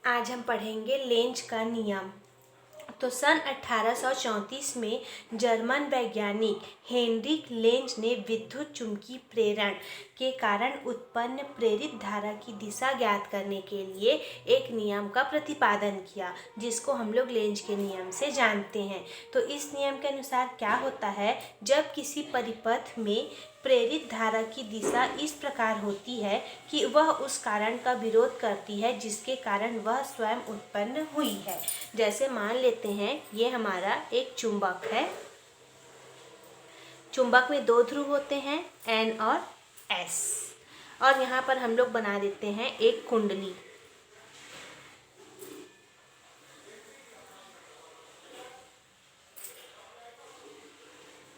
आज हम पढ़ेंगे लेंज का नियम। तो सन 1834 में जर्मन वैज्ञानिक हेनरिक लेंज ने विद्युत चुम्बकीय प्रेरण के कारण उत्पन्न प्रेरित धारा की दिशा ज्ञात करने के लिए एक नियम का प्रतिपादन किया, जिसको हम लोग लेंज के नियम से जानते हैं। तो इस नियम के अनुसार क्या होता है, जब किसी परिपथ में प्रेरित धारा की दिशा इस प्रकार होती है कि वह उस कारण का विरोध करती है जिसके कारण वह स्वयं उत्पन्न हुई है। जैसे मान लेते हैं ये हमारा एक चुंबक है। चुंबक में दो ध्रुव होते हैं, N और S, और यहाँ पर हम लोग बना देते हैं एक कुंडली।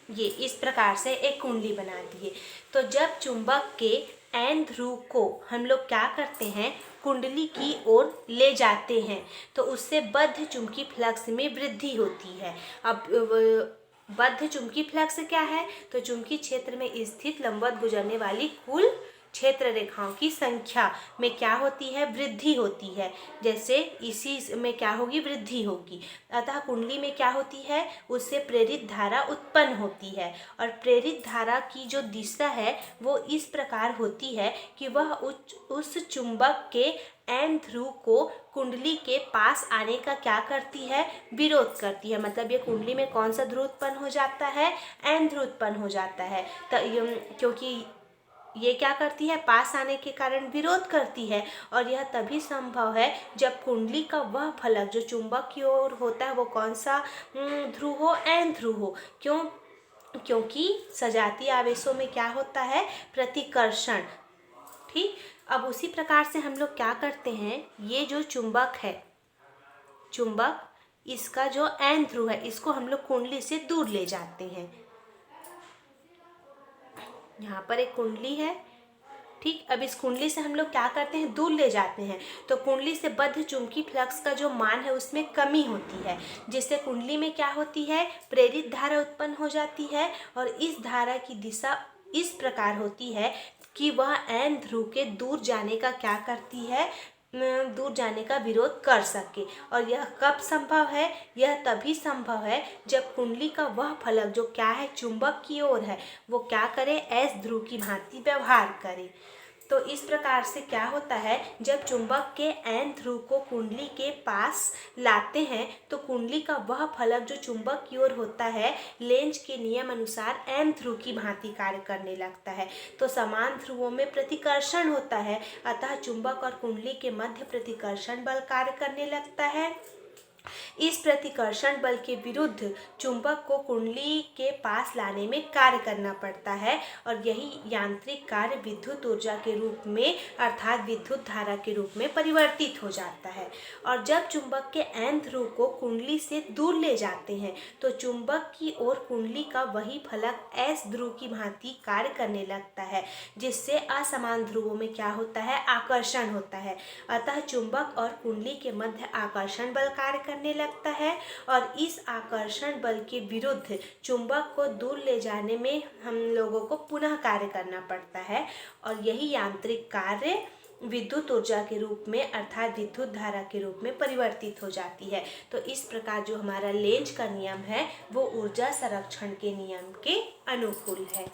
ये इस प्रकार से एक कुंडली बना दिए। तो जब चुंबक के N ध्रुव को हम लोग क्या करते हैं, कुंडली की ओर ले जाते हैं, तो उससे बद्ध चुंबकीय फ्लक्स में वृद्धि होती है। अब बद्ध चुंबकीय फ्लक्स क्या है, तो चुंबकीय क्षेत्र में स्थित लंबवत गुजरने वाली कुल क्षेत्र रेखाओं की संख्या में क्या होती है, वृद्धि होती है। जैसे इसी में क्या होगी, वृद्धि होगी। अतः कुंडली में क्या होती है, उससे प्रेरित धारा उत्पन्न होती है, और प्रेरित धारा की जो दिशा है वो इस प्रकार होती है कि वह उस चुंबक के N ध्रुव को कुंडली के पास आने का क्या करती है, विरोध करती है। मतलब ये कुंडली में कौन सा ध्रुव उत्पन्न हो जाता है, N ध्रुव उत्पन्न हो जाता है। तो क्योंकि ये क्या करती है, पास आने के कारण विरोध करती है, और यह तभी संभव है जब कुंडली का वह फलक जो चुंबक की ओर होता है वो कौन सा ध्रुव हो, N ध्रुव हो। क्योंकि सजातीय आवेशों में क्या होता है, प्रतिकर्षण। ठीक, अब उसी प्रकार से हम लोग क्या करते हैं, ये जो चुंबक है, चुंबक इसका जो N ध्रुव है इसको हम लोग कुंडली से दूर ले जाते हैं। यहाँ पर एक कुंडली है, ठीक। अब इस कुंडली से हम लोग क्या करते हैं, दूर ले जाते हैं, तो कुंडली से बद्ध चुंबकीय फ्लक्स का जो मान है उसमें कमी होती है, जिससे कुंडली में क्या होती है, प्रेरित धारा उत्पन्न हो जाती है, और इस धारा की दिशा इस प्रकार होती है कि वह N ध्रुव के दूर जाने का क्या करती है, दूर जाने का विरोध कर सके। और यह कब संभव है, यह तभी संभव है जब कुंडली का वह फलक जो क्या है, चुंबक की ओर है, वो क्या करे, S ध्रुव की भांति व्यवहार करे। तो इस प्रकार से क्या होता है, जब चुंबक के N ध्रुव को कुंडली के पास लाते हैं तो कुंडली का वह फलक जो चुंबक की ओर होता है, लेंज के नियम अनुसार N ध्रुव की भांति कार्य करने लगता है। तो समान ध्रुवों में प्रतिकर्षण होता है, अतः चुंबक और कुंडली के मध्य प्रतिकर्षण बल कार्य करने लगता है। इस प्रतिकर्षण बल के विरुद्ध चुंबक को कुंडली के पास लाने में कार्य करना पड़ता है, और यही यांत्रिक कार्य विद्युत ऊर्जा के रूप में अर्थात विद्युत धारा के रूप में परिवर्तित हो जाता है। और जब चुंबक के N ध्रुव को कुंडली से दूर ले जाते हैं तो चुंबक की ओर कुंडली का वही फलक S ध्रुव की भांति कार्य करने लगता है, जिससे असमान ध्रुवों में क्या होता है, आकर्षण होता है। अतः चुंबक और कुंडली के मध्य आकर्षण बल कार्य करने लगता है, और इस आकर्षण बल के विरुद्ध चुंबक को दूर ले जाने में हम लोगों को पुनः कार्य करना पड़ता है, और यही यांत्रिक कार्य विद्युत ऊर्जा के रूप में अर्थात विद्युत धारा के रूप में परिवर्तित हो जाती है। तो इस प्रकार जो हमारा लेंज का नियम है वो ऊर्जा संरक्षण के नियम के अनुकूल है।